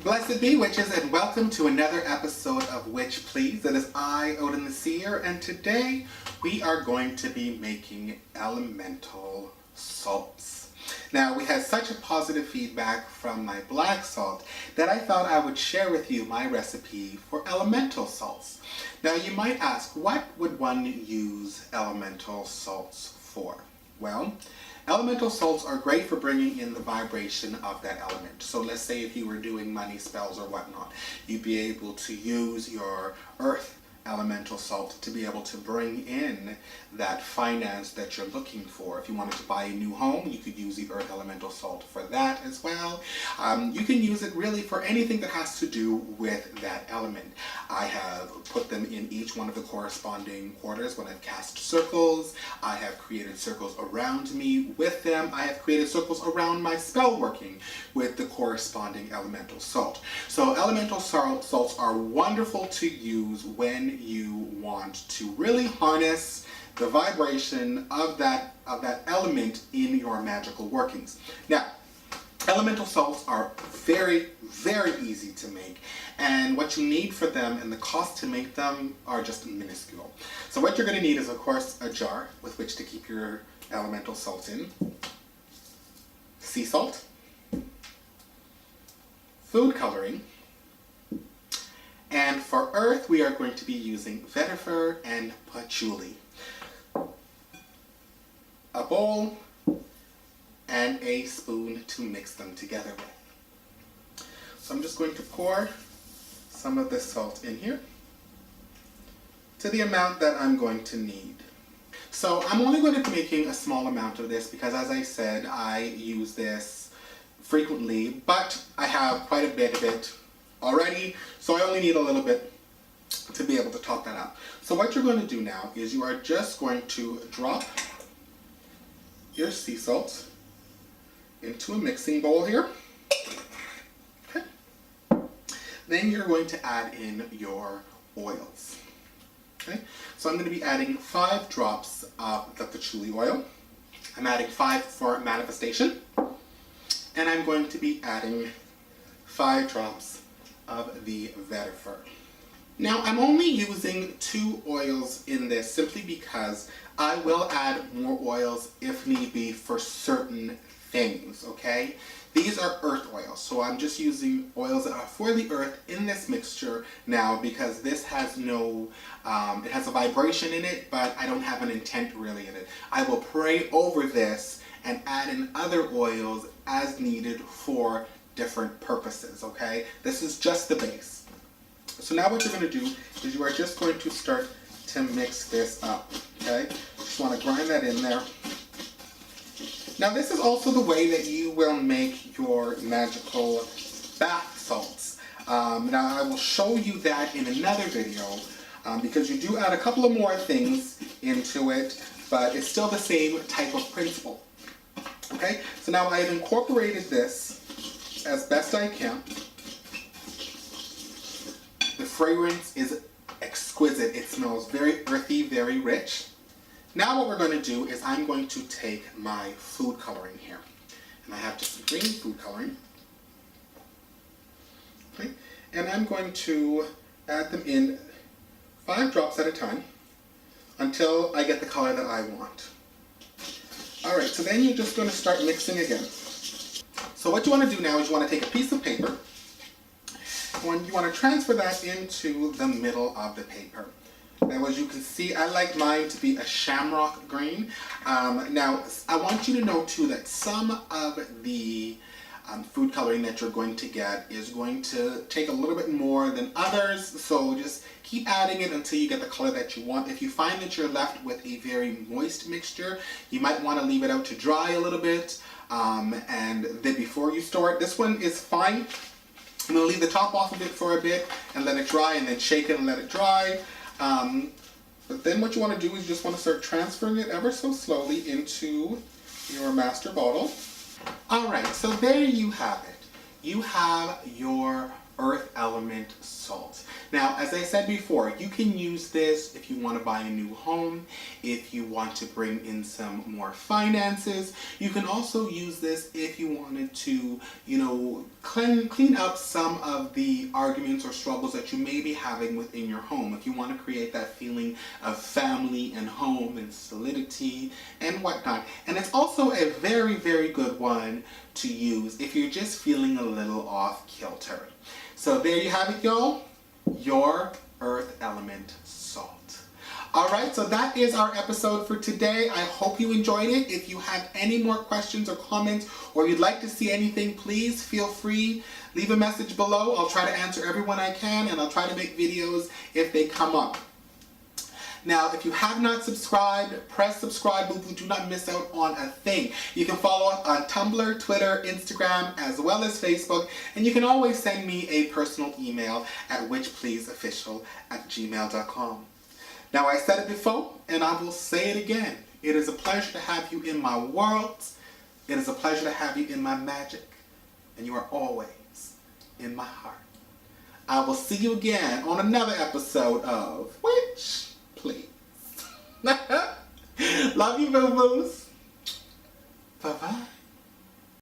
Blessed be witches, and welcome to another episode of Witch Please. It is I, Odin the Seer, and today we are going to be making elemental salts. Now, we had such a positive feedback from my black salt that I thought I would share with you my recipe for elemental salts. Now, you might ask, what would one use elemental salts for? Well, elemental salts are great for bringing in the vibration of that element. So let's say if you were doing money spells or whatnot, you'd be able to use your earth elemental salt to be able to bring in that finance that you're looking for. If you wanted to buy a new home, you could use the earth elemental salt for that as well. You can use it really for anything that has to do with that element. I have put them in each one of the corresponding quarters when I've cast circles. I have created circles around me with them. I have created circles around my spell working with the corresponding elemental salt. So elemental salts are wonderful to use when you want to really harness the vibration of that element in your magical workings. Now, elemental salts are very, very easy to make, and what you need for them and the cost to make them are just minuscule. So what you're going to need is, of course, a jar with which to keep your elemental salt in, sea salt, food coloring, and for earth, we are going to be using vetiver and patchouli. A bowl and a spoon to mix them together with. So I'm just going to pour some of this salt in here to the amount that I'm going to need. So I'm only going to be making a small amount of this because, as I said, I use this frequently, but I have quite a bit of it already, so I only need a little bit to be able to top that up. So what you're going to do now is you are just going to drop your sea salt into a mixing bowl here. Okay. Then you're going to add in your oils. Okay. So I'm going to be adding 5 drops of the patchouli oil. I'm adding 5 for manifestation, and I'm going to be adding 5 drops of the vetiver. Now, I'm only using 2 oils in this simply because I will add more oils if need be for certain things, okay? These are earth oils, so I'm just using oils that are for the earth in this mixture now because this has no, it has a vibration in it, but I don't have an intent really in it. I will pray over this and add in other oils as needed for different purposes, okay? This is just the base. So now what you're going to do is you are just going to start to mix this up, okay? Just want to grind that in there. Now this is also the way that you will make your magical bath salts. Now I will show you that in another video because you do add a couple of more things into it, but it's still the same type of principle. Okay, so now I have incorporated this as best I can. The fragrance is exquisite. It smells very earthy, very rich. Now what we're going to do is I'm going to take my food coloring here. And I have just green food coloring. Okay, and I'm going to add them in 5 drops at a time until I get the color that I want. Alright, so then you're just going to start mixing again. So what you want to do now is you want to take a piece of paper and you want to transfer that into the middle of the paper. Now as you can see, I like mine to be a shamrock green. Now I want you to know too that some of the food coloring that you're going to get is going to take a little bit more than others, so just keep adding it until you get the color that you want. If you find that you're left with a very moist mixture, you might want to leave it out to dry a little bit, and then before you store it. This one is fine. I'm going to leave the top off of it for a bit and let it dry, and then shake it and let it dry. But then what you want to do is you just want to start transferring it ever so slowly into your master bottle. Alright, so there you have it. You have your earth element salt. Now, as I said before, you can use this if you want to buy a new home, if you want to bring in some more finances. You can also use this if you wanted to, clean up some of the arguments or struggles that you may be having within your home. If you want to create that feeling of family and home and solidity and whatnot. And it's also a very, very good one to use if you're just feeling a little off kilter. So there you have it, y'all. Your earth element salt. Alright, so that is our episode for today. I hope you enjoyed it. If you have any more questions or comments, or you'd like to see anything, please feel free. Leave a message below. I'll try to answer everyone I can, and I'll try to make videos if they come up. Now, if you have not subscribed, press subscribe, boo-boo. Do not miss out on a thing. You can follow us on Tumblr, Twitter, Instagram, as well as Facebook. And you can always send me a personal email at witchpleaseofficial@gmail.com. Now, I said it before, and I will say it again. It is a pleasure to have you in my world. It is a pleasure to have you in my magic. And you are always in my heart. I will see you again on another episode of Witch Please. Love you, boo-boos. Bye-bye.